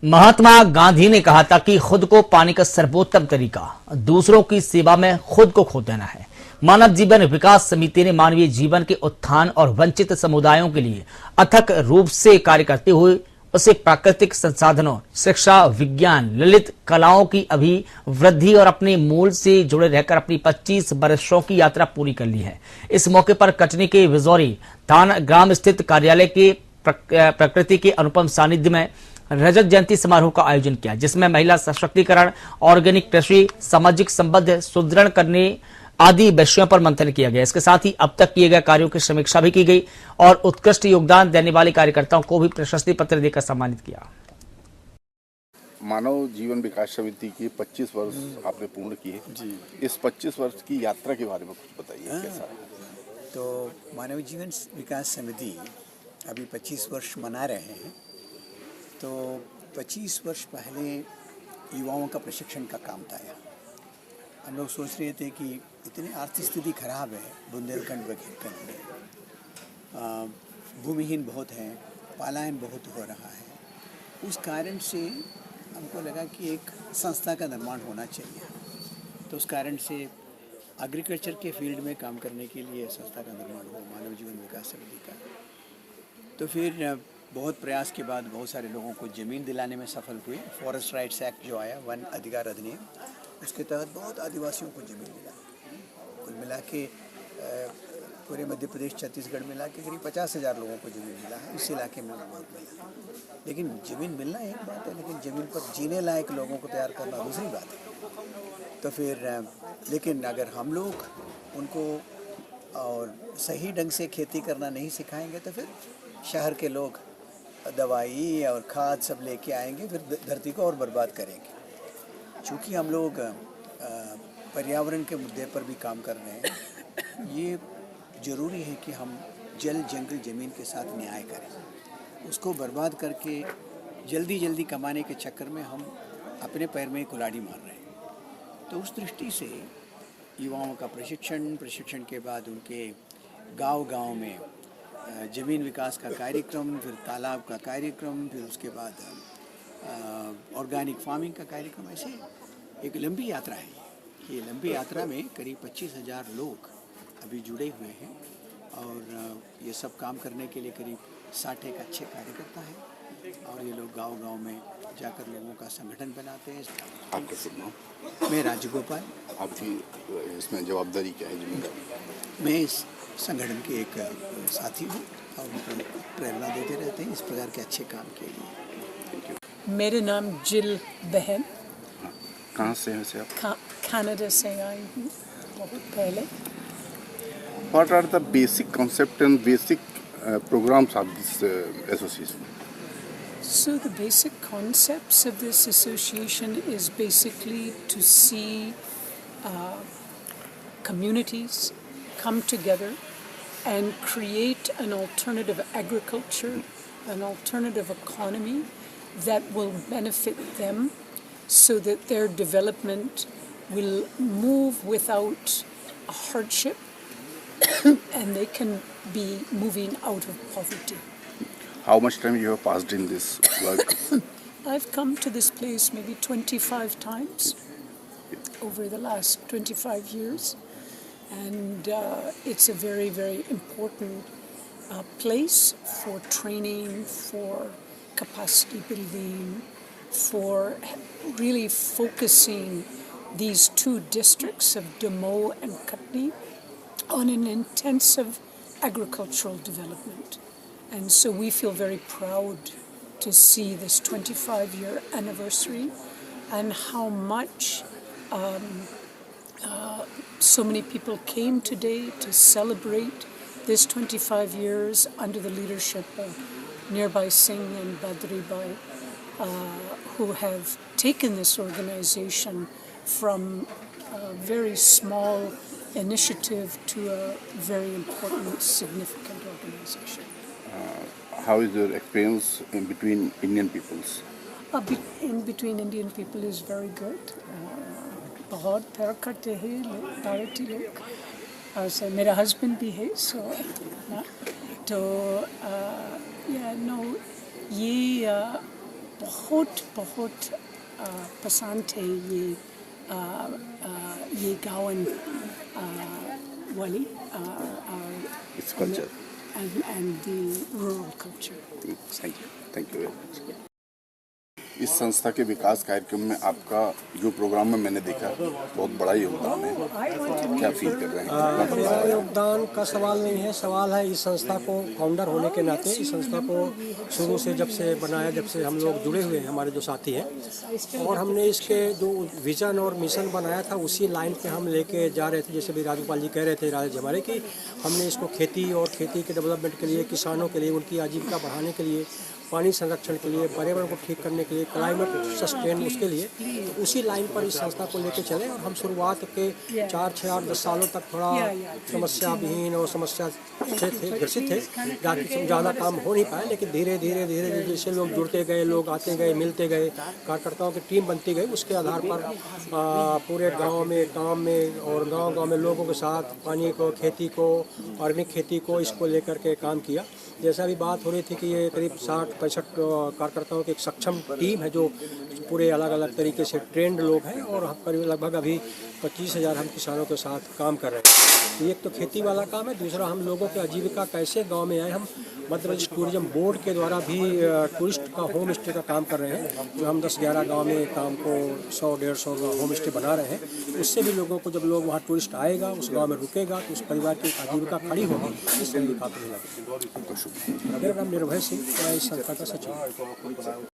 महात्मा गांधी ने कहा था कि खुद को पाने का सर्वोत्तम तरीका दूसरों की सेवा में खुद को खो देना है। मानव जीवन विकास समिति ने मानवीय जीवन के उत्थान और वंचित समुदायों के लिए अथक रूप से कार्य करते हुए उसे प्राकृतिक संसाधनों, शिक्षा, विज्ञान, ललित कलाओं की अभिवृद्धि और अपने मूल से जुड़े रहकर अपनी 25 वर्षों की यात्रा पूरी कर ली है। इस मौके पर कटनी के विजौरी थाना ग्राम स्थित कार्यालय के प्रकृति के अनुपम सानिध्य में रजत जयंती समारोह का आयोजन किया, जिसमें महिला सशक्तिकरण, ऑर्गेनिक कृषि, सामाजिक संबंध सुदृढ़ करने आदि विषयों पर मंथन किया गया। इसके साथ ही अब तक किए गए कार्यों की समीक्षा भी की गई और उत्कृष्ट योगदान देने वाले कार्यकर्ताओं को भी प्रशस्ति पत्र देकर सम्मानित किया। मानव जीवन विकास समिति की 25 वर्ष आपने पूर्ण किए जी। इस 25 वर्ष की यात्रा के बारे में कुछ बताइए। कैसा है? तो मानव जीवन विकास समिति अभी 25 वर्ष मना रहे हैं। तो 25 वर्ष पहले युवाओं का प्रशिक्षण का काम था। हम लोग सोच रहे थे कि इतनी आर्थिक स्थिति खराब है बुंदेलखंड बघेलखंड में, भूमिहीन बहुत हैं, पलायन बहुत हो रहा है। उस कारण से हमको लगा कि एक संस्था का निर्माण होना चाहिए। तो उस कारण से एग्रीकल्चर के फील्ड में काम करने के लिए संस्था का निर्माण हुआ, मानव जीवन विकास समिति का। तो फिर बहुत प्रयास के बाद बहुत सारे लोगों को ज़मीन दिलाने में सफल हुए। फॉरेस्ट राइट्स एक्ट जो आया, वन अधिकार अधिनियम, उसके तहत बहुत आदिवासियों को ज़मीन मिला। कुल मिला के पूरे मध्य प्रदेश छत्तीसगढ़ मिला के करीब 50,000 लोगों को ज़मीन मिला है। इस इलाके में बहुत मिला। लेकिन ज़मीन मिलना एक बात है, लेकिन ज़मीन पर जीने लायक लोगों को तैयार करना दूसरी बात है। तो फिर लेकिन अगर हम लोग उनको और सही ढंग से खेती करना नहीं सिखाएंगे तो फिर शहर के लोग दवाई और खाद सब लेके आएंगे, फिर धरती को और बर्बाद करेंगे। चूँकि हम लोग पर्यावरण के मुद्दे पर भी काम कर रहे हैं, ये ज़रूरी है कि हम जल, जंगल, ज़मीन के साथ न्याय करें। उसको बर्बाद करके जल्दी जल्दी कमाने के चक्कर में हम अपने पैर में कुल्हाड़ी मार रहे हैं। तो उस दृष्टि से युवाओं का प्रशिक्षण के बाद उनके गांव-गांव में ज़मीन विकास का कार्यक्रम, फिर तालाब का कार्यक्रम, फिर उसके बाद ऑर्गेनिक फार्मिंग का कार्यक्रम। ऐसे एक लंबी यात्रा है। ये लंबी यात्रा में करीब 25,000 लोग अभी जुड़े हुए हैं और ये सब काम करने के लिए करीब 60 एक अच्छे कार्यकर्ता हैं और ये लोग गांव-गांव में जाकर लोगों का संगठन बनाते हैं। आपका शुभ नाम? मैं राजगोपाल। आपकी इसमें जवाबदारी क्या है, जिम्मेदारी? मैं इस संगठन के एक साथी हूँ और उनको प्रेरणा देते रहते हैं इस प्रकार के अच्छे काम के लिए। मेरा नाम जिल बहन। कहाँ से हैं आप? कनाडा से आई हूँ बहुत पहले। What are the basic concept and basic programs of this association? So the basic concepts of this association is basically to see communities come together and create an alternative agriculture, an alternative economy that will benefit them so that their development will move without a hardship and they can be moving out of poverty. How much time you have passed in this work? I've come to this place maybe 25 times over the last 25 years. And it's a very, very important place for training, for capacity building, for really focusing these two districts of Damoh and Katni on an intensive agricultural development. And so we feel very proud to see this 25-year anniversary and how much so many people came today to celebrate this 25 years under the leadership of Nirbhai Singh and Badri Bhai, who have taken this organization from a very small initiative to a very important, significant organization. How is your experience in between Indian peoples? In between Indian people is very good. बहुत प्यार करते हैं लोग, भारतीय लोग। और मेरा husband भी है, तो ये बहुत बहुत पसंद है ये गाँव वाली इस culture and the rural culture. Thank you very much. इस संस्था के विकास कार्यक्रम में आपका जो प्रोग्राम में मैंने देखा बहुत बड़ा योगदान है, क्या फील कर रहे हैं? मेरा योगदान का सवाल नहीं है, सवाल है इस संस्था को फाउंडर होने के नाते इस संस्था को शुरू से जब से बनाया, जब से हम लोग जुड़े हुए हैं, हमारे जो साथी हैं, और हमने इसके जो विजन और मिशन बनाया था उसी लाइन पे हम लेके जा रहे थे। जैसे भी राजगोपाल जी कह रहे थे, राजेश हमारे की हमने इसको खेती और खेती के डेवलपमेंट के लिए, किसानों के लिए, उनकी आजीविका बढ़ाने के लिए, पानी संरक्षण के लिए, पर्यावरण को ठीक करने के लिए, क्लाइमेट सस्टेन उसके लिए, तो उसी लाइन पर इस संस्था को लेके चले। और हम शुरुआत के 4, 6, 8, 10 सालों तक थोड़ा समस्या विहीन और समस्या से थे, ग्रसित थे, जाके ज़्यादा काम हो नहीं पाया। लेकिन धीरे धीरे जैसे लोग जुड़ते गए, लोग आते गए, मिलते गए, कार्यकर्ताओं की टीम बनती गई, उसके आधार पर पूरे गाँव में, काम में और गाँव में लोगों के साथ पानी को, खेती को, ऑर्गेनिक खेती को, इसको लेकर के काम किया। जैसा भी बात हो रही थी कि ये करीब 60-65 कार्यकर्ताओं की एक सक्षम टीम है जो पूरे अलग अलग तरीके से ट्रेंड लोग हैं, और हम करीब लगभग अभी 25,000 हम किसानों के साथ काम कर रहे हैं। एक तो खेती वाला काम है, दूसरा हम लोगों की आजीविका कैसे गांव में आए। हम मध्य प्रदेश टूरिज्म बोर्ड के द्वारा भी टूरिस्ट का होम स्टे का काम कर रहे हैं, जो हम 10-11 गाँव में काम को 100-150 होम स्टे बना रहे हैं। उससे भी लोगों को, जब लोग वहाँ टूरिस्ट आएगा, उस गाँव में रुकेगा, तो उस परिवार की आजीविका खड़ी होगी, इससे भी काफ़ी लगेगा। मेरा नाम निर्भय सिंह, मैं इस संस्था का सचिव।